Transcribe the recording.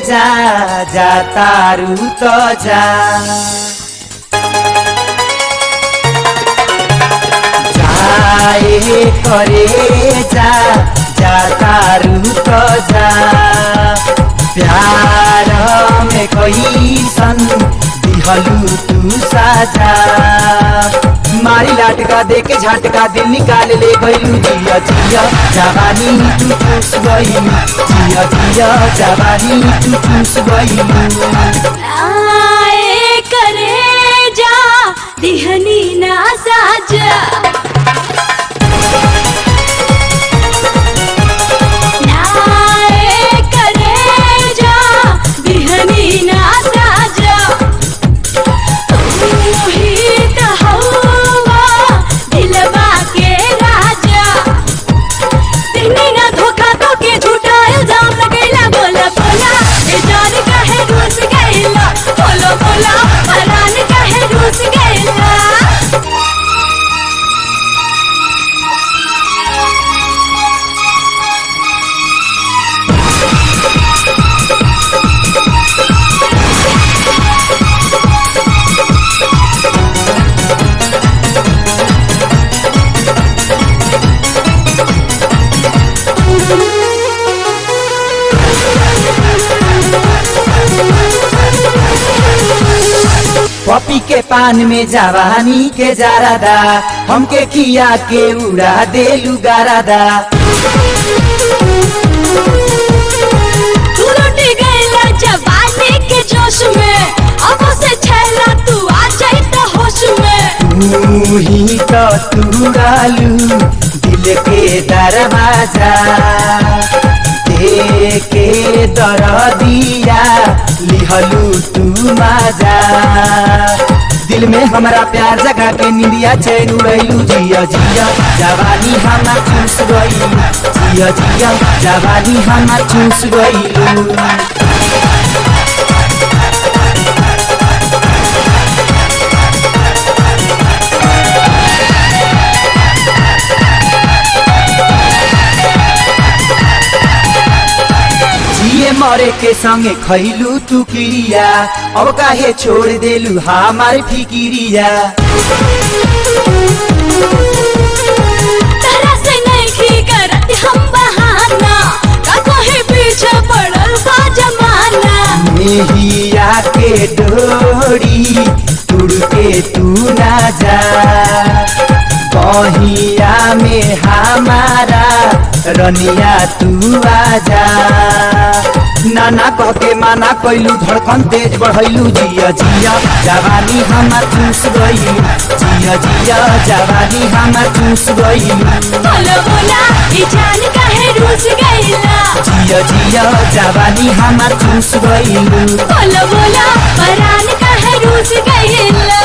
जा जा तारू तो जा जाए करे जा जा तारू तो जा प्यार में कोई सन दिहलू तू साजा मारी लाटका देके झटका दिल निकाल ले गईलू जिया जिया जवानी तू चूस गईलू जिया जिया जवानी तू चूस गईलू आए करे जा दिहनी ना साजा पपी के पान में जवानी के जारादा हमके खिया के उड़ा देलू गारादा तू लुट गईला जवानी के जोश में अब से छैला तू आ जाई त होश में तू ही तो तुड़ालू दिल के दरवाजा के दरदिया लिहलू तू माजा दिल में हमारा प्यार जगा के निंदिया चैन उड़ैलू जिया जिया जवानी हमा चूस गईलू जिया जिया जवानी हमा चूस गईलू मरे के संगे खैलू तू किरिया अब काहे छोड़ देलू हमार फिकिरिया तरह से नहीं करत हम बहाना का कहे पीछे पड़ल बा जमाना मेहिया के डोरी तुड़ के तू ना जा बहिया में हमारा रनिया तू आजा नाना कह के माना कैलू धड़कन तेज बढ़ैलू जिया जिया जवानी हमार चूस गईलू जिया जिया जवानी हमार चूस गईलू बोला बोला ई जान काहे रूस गईला जिया जिया जवानी हमार चूस गईलू बोला बोला परान काहे रूस गईला